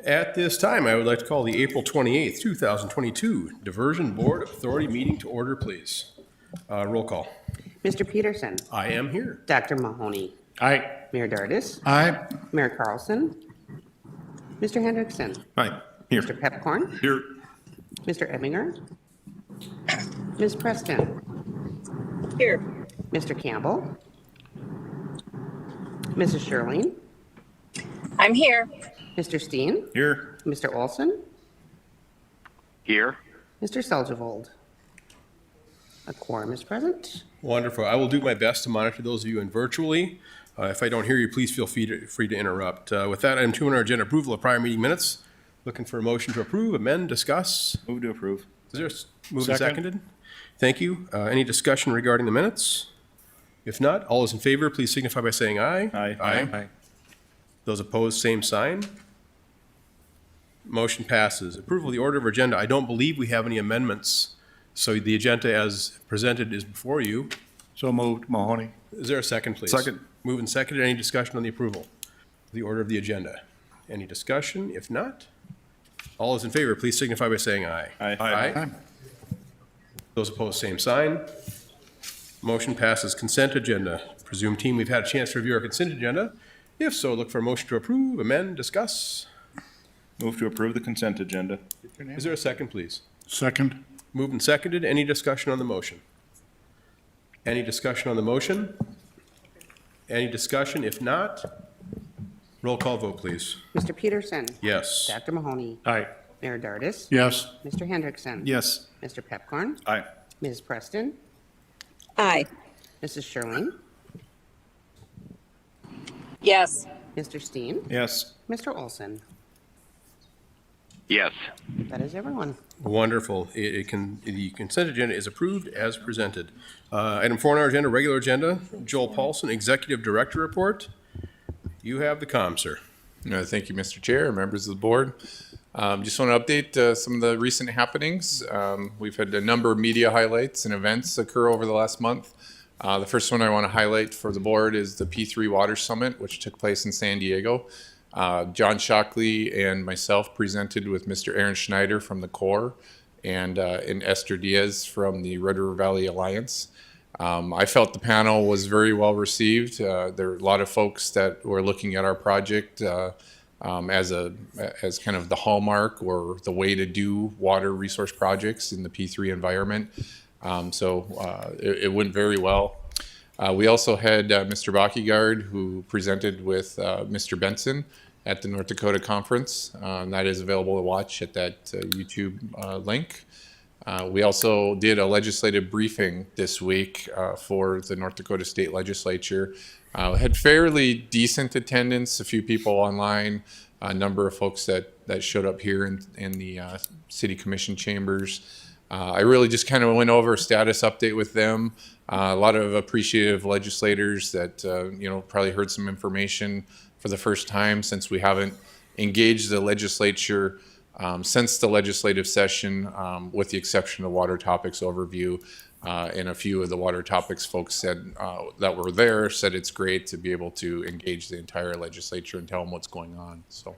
At this time, I would like to call the April 28th, 2022 Diversion Board of Authority meeting to order, please. Roll call. Mr. Peterson. I am here. Dr. Mahoney. Aye. Mayor Dardis. Aye. Mayor Carlson. Mr. Hendrickson. Aye. Here. Mr. Pepcorn. Here. Mr. Emminger. Ms. Preston. Here. Mr. Campbell. Mrs. Sherling. I'm here. Mr. Steen. Here. Mr. Olson. Here. Mr. Seljevold. A quorum is present. Wonderful. I will do my best to monitor those of you in virtually. If I don't hear you, please feel free to interrupt. With that, item 2 on our agenda, approval of prior meeting minutes. Looking for a motion to approve, amend, discuss. Move to approve. Is there moved and seconded? Thank you. Any discussion regarding the minutes? If not, all those in favor, please signify by saying aye. Aye. Aye. Those opposed, same sign. Motion passes. Approval of the order of agenda. I don't believe we have any amendments, so the agenda as presented is before you. So moved. Mahoney. Is there a second, please? Second. Moved and seconded. Any discussion on the approval of the order of the agenda? Any discussion? If not, all those in favor, please signify by saying aye. Aye. Those opposed, same sign. Motion passes. Consent agenda. Presume team, we've had a chance to review our consent agenda. If so, look for a motion to approve, amend, discuss. Move to approve the consent agenda. Is there a second, please? Second. Moved and seconded. Any discussion on the motion? Any discussion on the motion? Any discussion? If not, roll call vote, please. Mr. Peterson. Yes. Dr. Mahoney. Aye. Mayor Dardis. Yes. Mr. Hendrickson. Yes. Mr. Pepcorn. Aye. Ms. Preston. Aye. Mrs. Sherling. Yes. Mr. Steen. Yes. Mr. Olson. Yes. That is everyone. Wonderful. The consent agenda is approved as presented. Item 4 on our agenda, regular agenda, Joel Paulson, Executive Director Report. You have the comm, sir. Thank you, Mr. Chair, members of the board. Just want to update some of the recent happenings. We've had a number of media highlights and events occur over the last month. The first one I want to highlight for the board is the P3 Water Summit, which took place in San Diego. John Shockley and myself presented with Mr. Aaron Schneider from the Corps and Esther Diaz from the Red River Valley Alliance. I felt the panel was very well received. There are a lot of folks that were looking at our project as kind of the hallmark or the way to do water resource projects in the P3 environment. It went very well. We also had Mr. Bakigard, who presented with Mr. Benson at the North Dakota Conference. That is available to watch at that YouTube link. We also did a legislative briefing this week for the North Dakota State Legislature. Had fairly decent attendance, a few people online, a number of folks that showed up here in the City Commission chambers. I really just kind of went over a status update with them. A lot of appreciative legislators that probably heard some information for the first time, since we haven't engaged the legislature since the legislative session, with the exception of water topics overview. And a few of the water topics folks said that were there said it's great to be able to engage the entire legislature and tell them what's going on. So,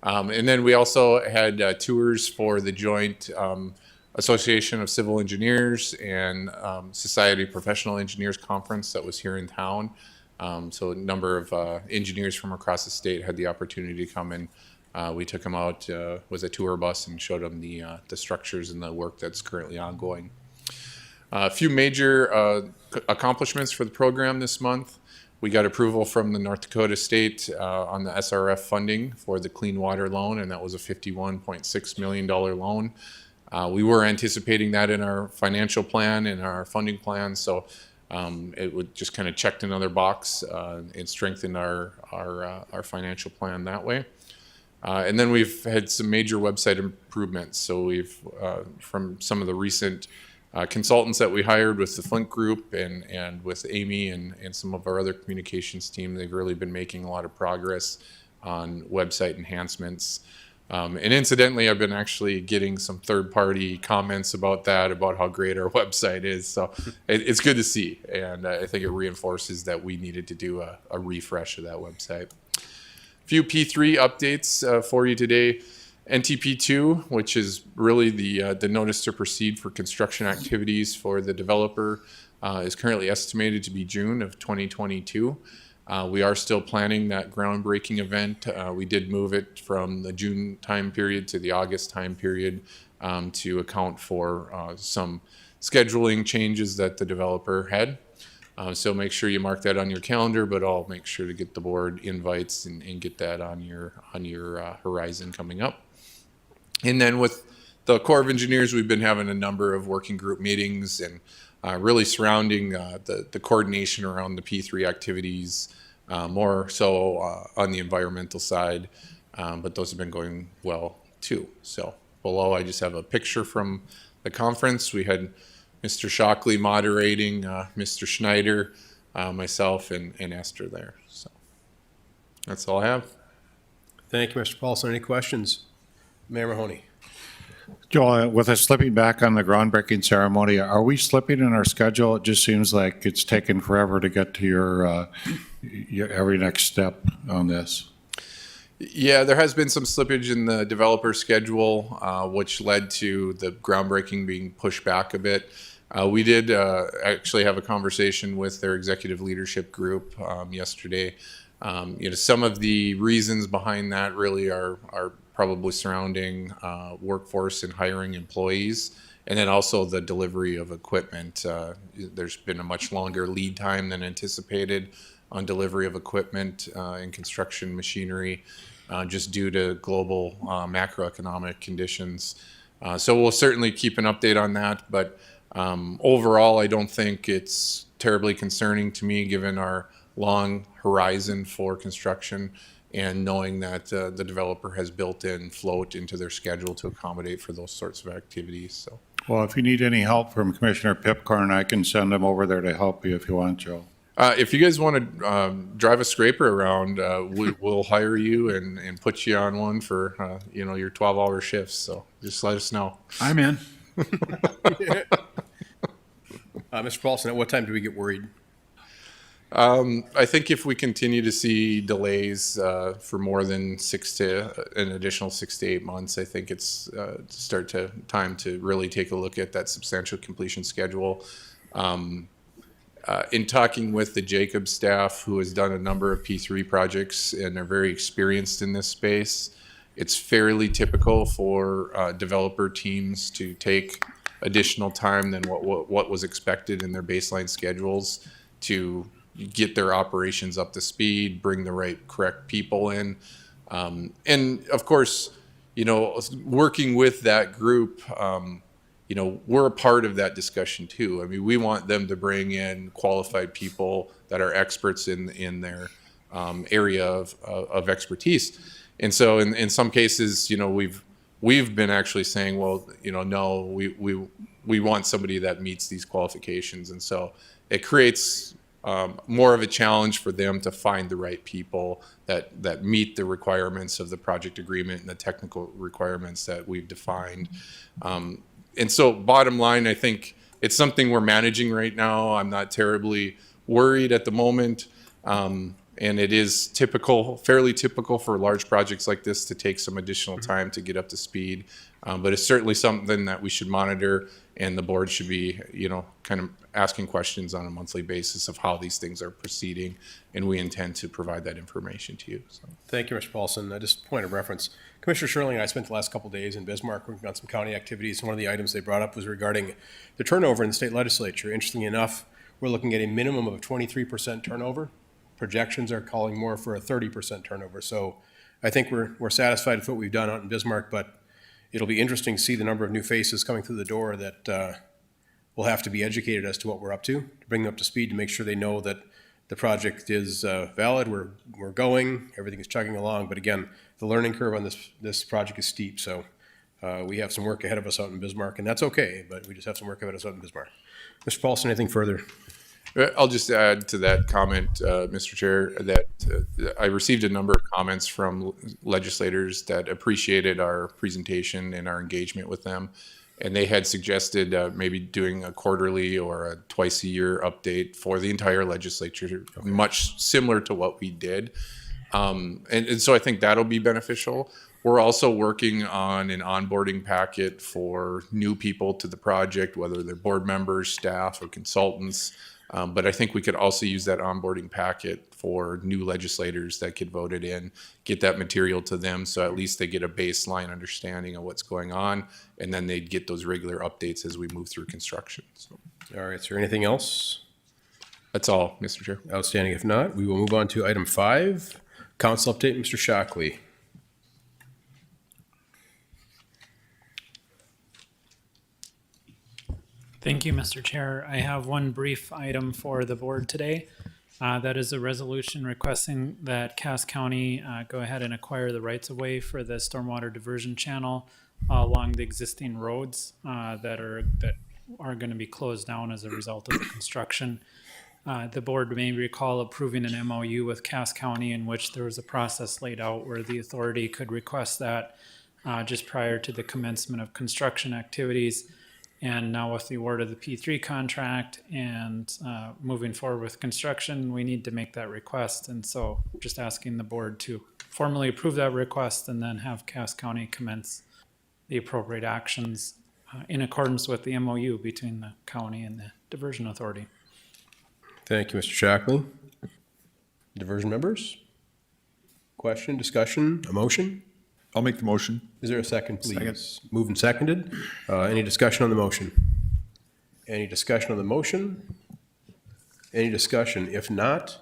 and then we also had tours for the joint Association of Civil Engineers and Society of Professional Engineers conference that was here in town. So a number of engineers from across the state had the opportunity to come in. We took them out with a tour bus and showed them the structures and the work that's currently ongoing. A few major accomplishments for the program this month. We got approval from the North Dakota State on the SRF funding for the Clean Water Loan, and that was a $51.6 million loan. We were anticipating that in our financial plan and our funding plan, so it would just kind of checked another box and strengthened our financial plan that way. And then we've had some major website improvements. So we've, from some of the recent consultants that we hired with the Flint Group and with Amy and some of our other communications team, they've really been making a lot of progress on website enhancements. And incidentally, I've been actually getting some third-party comments about that, about how great our website is. So it's good to see, and I think it reinforces that we needed to do a refresh of that website. A few P3 updates for you today. NTP2, which is really the notice to proceed for construction activities for the developer, is currently estimated to be June of 2022. We are still planning that groundbreaking event. We did move it from the June time period to the August time period to account for some scheduling changes that the developer had. So make sure you mark that on your calendar, but I'll make sure to get the board invites and get that on your horizon coming up. And then with the Corps of Engineers, we've been having a number of working group meetings and really surrounding the coordination around the P3 activities, more so on the environmental side, but those have been going well too. So below, I just have a picture from the conference. We had Mr. Shockley moderating, Mr. Schneider, myself, and Esther there. So that's all I have. Thank you, Mr. Paulson. Any questions? Mayor Mahoney. Joel, with us slipping back on the groundbreaking ceremony, are we slipping in our schedule? It just seems like it's taken forever to get to your every next step on this. Yeah, there has been some slippage in the developer schedule, which led to the groundbreaking being pushed back a bit. We did actually have a conversation with their executive leadership group yesterday. Some of the reasons behind that really are probably surrounding workforce and hiring employees, and then also the delivery of equipment. There's been a much longer lead time than anticipated on delivery of equipment and construction machinery, just due to global macroeconomic conditions. So we'll certainly keep an update on that, but overall, I don't think it's terribly concerning to me, given our long horizon for construction and knowing that the developer has built in float into their schedule to accommodate for those sorts of activities. So, Well, if you need any help from Commissioner Pipcorn, I can send him over there to help you if you want, Joe. if you guys want to drive a scraper around, we'll hire you and put you on one for your 12-hour shifts. So just let us know. I'm in. Mr. Paulson, at what time do we get worried? I think if we continue to see delays for more than an additional 6 to 8 months, I think it's time to really take a look at that substantial completion schedule. In talking with the Jacob staff, who has done a number of P3 projects and are very experienced in this space, it's fairly typical for developer teams to take additional time than what was expected in their baseline schedules to get their operations up to speed, bring the correct people in. And of course, working with that group, we're a part of that discussion too. I mean, we want them to bring in qualified people that are experts in their area of expertise. And so in some cases, we've been actually saying, well, no, we want somebody that meets these qualifications. And so it creates more of a challenge for them to find the right people that meet the requirements of the project agreement and the technical requirements that we've defined. And so bottom line, I think it's something we're managing right now. I'm not terribly worried at the moment. And it is fairly typical for large projects like this to take some additional time to get up to speed. But it's certainly something that we should monitor, and the board should be, kind of asking questions on a monthly basis of how these things are proceeding, and we intend to provide that information to you. So. Thank you, Mr. Paulson. Just a point of reference. Commissioner Shirley and I spent the last couple of days in Bismarck working on some county activities, and one of the items they brought up was regarding the turnover in the state legislature. Interestingly enough, we're looking at a minimum of 23% turnover. Projections are calling more for a 30% turnover. So I think we're satisfied with what we've done out in Bismarck, but it'll be interesting to see the number of new faces coming through the door that will have to be educated as to what we're up to bring them up to speed, to make sure they know that the project is valid. We're going, everything is chugging along. But again, the learning curve on this project is steep. So we have some work ahead of us out in Bismarck, and that's okay, but we just have some work ahead of us out in Bismarck. Mr. Paulson, anything further? I'll just add to that comment, Mr. Chair, that I received a number of comments from legislators that appreciated our presentation and our engagement with them. And they had suggested maybe doing a quarterly or a twice a year update for the entire legislature, much similar to what we did. And so I think that'll be beneficial. We're also working on an onboarding packet for new people to the project, whether they're board members, staff, or consultants. But I think we could also use that onboarding packet for new legislators that could vote it in, get that material to them, so at least they get a baseline understanding of what's going on, and then they'd get those regular updates as we move through construction. So All right, is there anything else? that's all, Mr. Chair. Outstanding. If not, we will move on to item 5, council update, Mr. Shockley. Thank you, Mr. Chair. I have one brief item for the board today. That is a resolution requesting that Cass County go ahead and acquire the rights of way for the stormwater diversion channel along the existing roads that are going to be closed down as a result of the construction. The board may recall approving an MOU with Cass County in which there was a process laid out where the authority could request that just prior to the commencement of construction activities. And now with the award of the P3 contract and moving forward with construction, we need to make that request. And so just asking the board to formally approve that request and then have Cass County commence the appropriate actions in accordance with the MOU between the county and the diversion authority. Thank you, Mr. Shockley. Diversion members? Question, discussion, a motion? I'll make the motion. Is there a second, please? Moved and seconded. Any discussion on the motion? Any discussion on the motion? Any discussion? If not,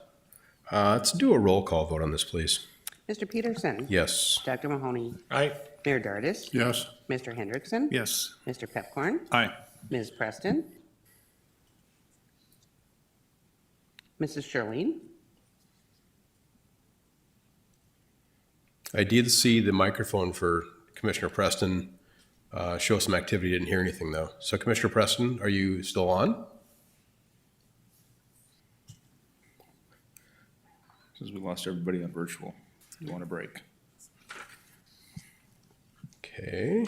let's do a roll call vote on this, please. Mr. Peterson? Yes. Dr. Mahoney? Aye. Mayor Dardis? Yes. Mr. Hendrickson? Yes. Mr. Pepcorn? Aye. Ms. Preston? Mrs. Shirlene? I did see the microphone for Commissioner Preston show some activity. Didn't hear anything, though. So Commissioner Preston, are you still on? Since we lost everybody on virtual, you want a break? Okay.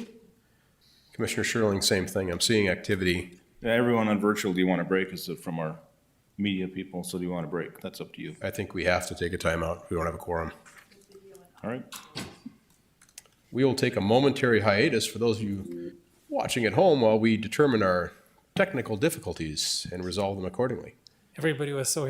Commissioner Sherling, same thing. I'm seeing activity. Yeah, everyone on virtual, do you want a break? Is it from our media people? So do you want a break? That's up to you. I think we have to take a timeout. We don't have a quorum. All right. We will take a momentary hiatus for those of you watching at home while we determine our technical difficulties and resolve them accordingly. Everybody was so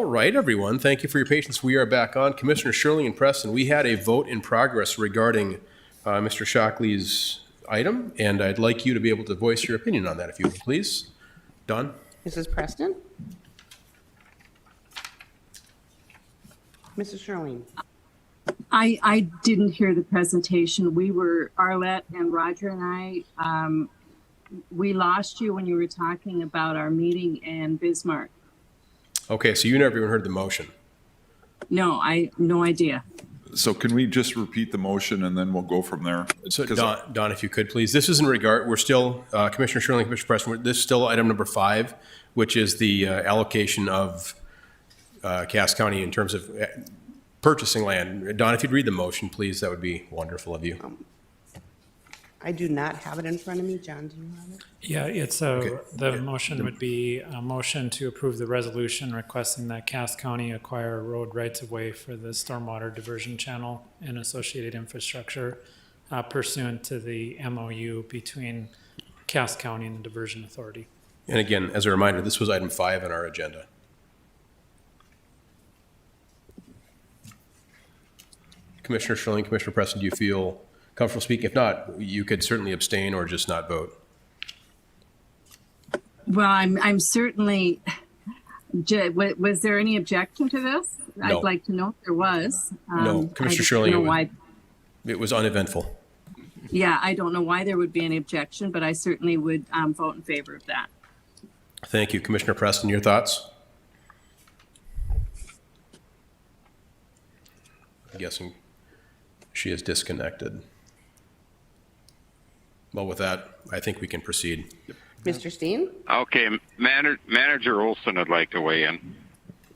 All right, everyone. Thank you for your patience. We are back on. Commissioner Shirley and Preston, we had a vote in progress regarding Mr. Shockley's item, and I'd like you to be able to voice your opinion on that, if you would, please. Don? Mrs. Preston? Mrs. Sherling? I didn't hear the presentation. Arlette and Roger and I, we lost you when you were talking about our meeting in Bismarck. Okay, so you never even heard the motion. No, no idea. So can we just repeat the motion and then we'll go from there? So 'Cause Don, if you could, please. This is in regard, we're still, Commissioner Shirley, Commissioner Preston, this is still item number 5, which is the allocation of Cass County in terms of purchasing land. Don, if you'd read the motion, please, that would be wonderful of you. I do not have it in front of me. John, do you have it? Yeah, the motion would be a motion to approve the resolution requesting that Cass County acquire road rights-of-way for the stormwater diversion channel and associated infrastructure pursuant to the MOU between Cass County and the Diversion Authority. And again, as a reminder, this was item 5 on our agenda. Commissioner Shirley, Commissioner Preston, do you feel comfortable speaking? If not, you could certainly abstain or just not vote. Well, I'm certainly, was there any objection to this? No. I'd like to know if there was. No, Commissioner Shirley, it was uneventful. Yeah, I don't know why there would be any objection, but I certainly would vote in favor of that. Thank you. Commissioner Preston, your thoughts? I'm guessing she is disconnected. Well, with that, I think we can proceed. Mr. Steen? Okay, Manager Olson would like to weigh in.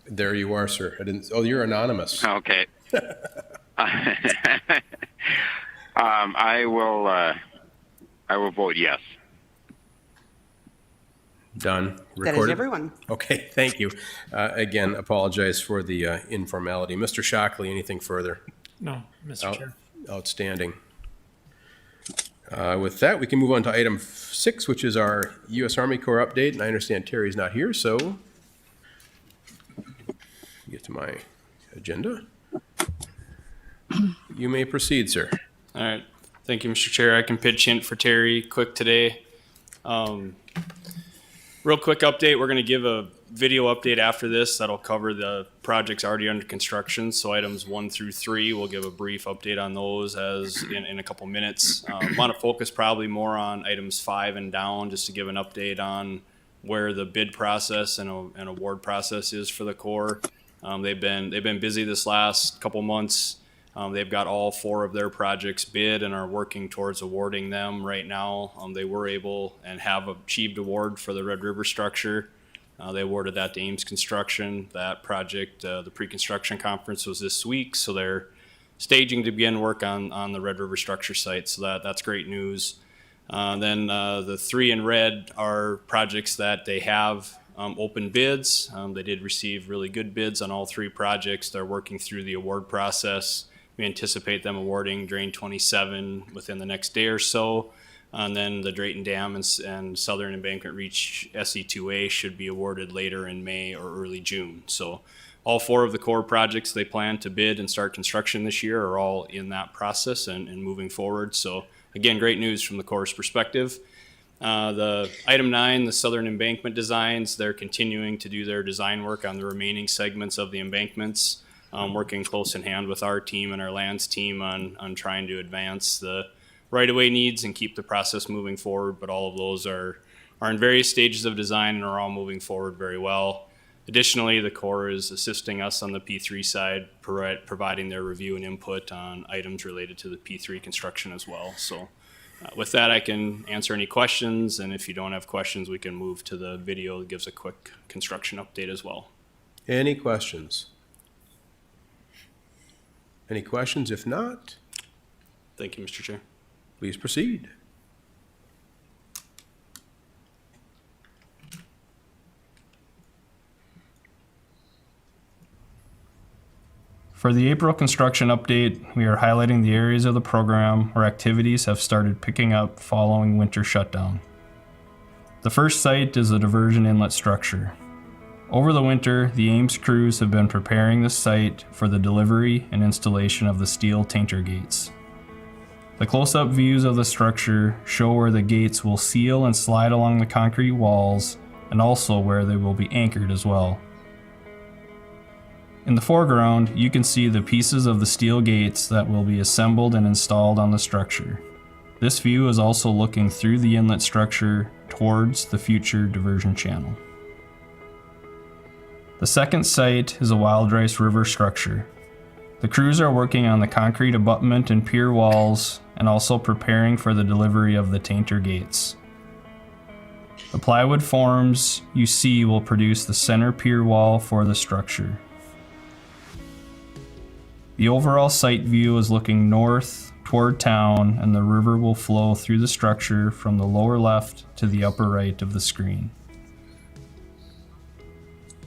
There you are, sir. Oh, you're anonymous. Okay. I will vote yes. Done. That is Recorded? everyone. Okay, thank you. Again, apologize for the informality. Mr. Shockley, anything further? No, Mr. Chair. Outstanding. With that, we can move on to item 6, which is our U.S. Army Corps update. And I understand Terry's not here, so get to my agenda. You may proceed, sir. All right. Thank you, Mr. Chair. I can pitch in for Terry quick today. Real quick update. We're going to give a video update after this that'll cover the projects already under construction. So items 1 through 3, we'll give a brief update on those as in a couple minutes. Want to focus probably more on items 5 and down, just to give an update on where the bid process and award process is for the Corps. They've been busy this last couple months. They've got all 4 of their projects bid and are working towards awarding them right now. They were able and have achieved award for the Red River structure. They awarded that to Ames Construction. That project, the pre-construction conference was this week, so they're staging to begin work on the Red River structure site. So that's great news. Then the 3 in red are projects that they have open bids. They did receive really good bids on all 3 projects. They're working through the award process. We anticipate them awarding Drain 27 within the next day or so. And then the Drayton Dam and Southern Embankment Reach SE2A should be awarded later in May or early June. So all 4 of the Corps projects they plan to bid and start construction this year are all in that process and moving forward. So again, great news from the Corps' perspective. The item 9, the Southern Embankment designs, they're continuing to do their design work on the remaining segments of the embankments, working close in hand with our team and our lands team on trying to advance the right-of-way needs and keep the process moving forward. But all of those are in various stages of design and are all moving forward very well. Additionally, the Corps is assisting us on the P3 side, providing their review and input on items related to the P3 construction as well. So with that, I can answer any questions, and if you don't have questions, we can move to the video that gives a quick construction update as well. Any questions? Any questions? If not, Thank you, Mr. Chair. please proceed. For the April construction update, we are highlighting the areas of the program where activities have started picking up following winter shutdown. The first site is the Diversion Inlet structure. Over the winter, the Ames crews have been preparing the site for the delivery and installation of the steel tainter gates. The close-up views of the structure show where the gates will seal and slide along the concrete walls, and also where they will be anchored as well. In the foreground, you can see the pieces of the steel gates that will be assembled and installed on the structure. This view is also looking through the inlet structure towards the future diversion channel. The second site is a Wild Rice River structure. The crews are working on the concrete abutment and pier walls and also preparing for the delivery of the tainter gates. The plywood forms you see will produce the center pier wall for the structure. The overall site view is looking north toward town, and the river will flow through the structure from the lower left to the upper right of the screen.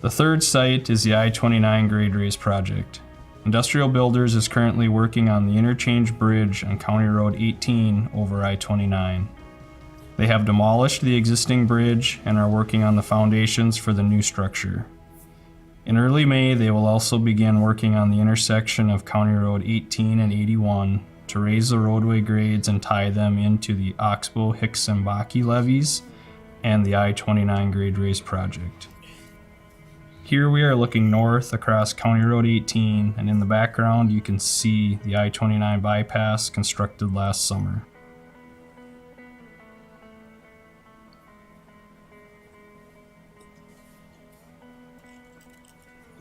The third site is the I-29 grade raise project. Industrial Builders is currently working on the interchange bridge on County Road 18 over I-29. They have demolished the existing bridge and are working on the foundations for the new structure. In early May, they will also begin working on the intersection of County Road 18 and 81 to raise the roadway grades and tie them into the Oxbow-Hicksambaki levees and the I-29 grade raise project. Here we are looking north across County Road 18, and in the background you can see the I-29 bypass constructed last summer.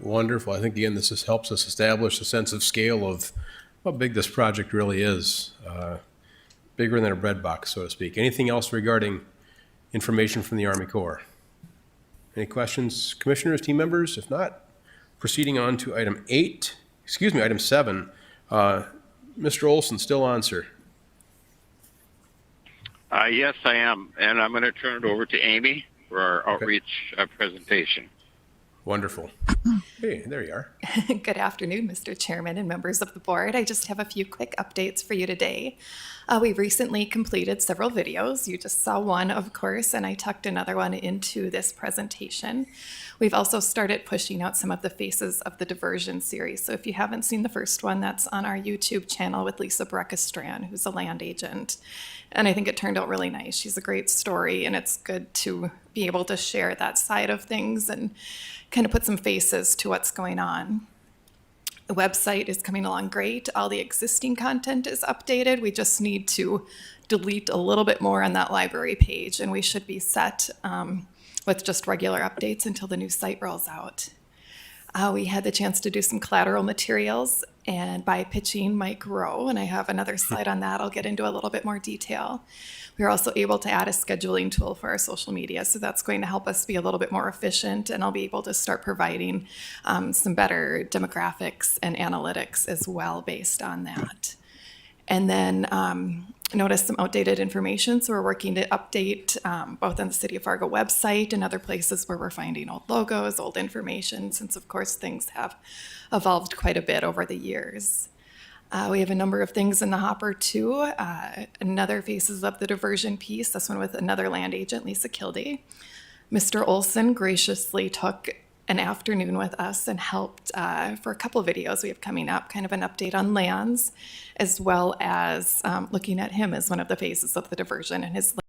Wonderful. I think, again, this helps us establish a sense of scale of how big this project really is. Bigger than a bread box, so to speak. Anything else regarding information from the Army Corps? Any questions, commissioners, team members? If not, proceeding on to item 7. Mr. Olson, still on, sir. Yes, I am. And I'm going to turn it over to Amy for our outreach presentation. Wonderful. Hey, there you are. Good afternoon, Mr. Chairman and members of the board. I just have a few quick updates for you today. We recently completed several videos. You just saw one, of course, and I tucked another one into this presentation. We've also started pushing out some of the Faces of the Diversion series. So if you haven't seen the first one, that's on our YouTube channel with Lisa Breckestrand, who's a land agent. And I think it turned out really nice. She's a great story, and it's good to be able to share that side of things and kind of put some faces to what's going on. The website is coming along great. All the existing content is updated. We just need to delete a little bit more on that library page, and we should be set with just regular updates until the new site rolls out. We had the chance to do some collateral materials and by pitching Mike Rowe, and I have another slide on that. I'll get into a little bit more detail. We were also able to add a scheduling tool for our social media, so that's going to help us be a little bit more efficient, and I'll be able to start providing some better demographics and analytics as well based on that. And then notice some outdated information, so we're working to update both on the City of Fargo website and other places where we're finding old logos, old information, since of course things have evolved quite a bit over the years. We have a number of things in the hopper too. Another Faces of the Diversion piece, this one with another land agent, Lisa Kildee. Mr. Olson graciously took an afternoon with us and helped for a couple of videos we have coming up, kind of an update on lands, as well as looking at him as one of the Faces of the Diversion and his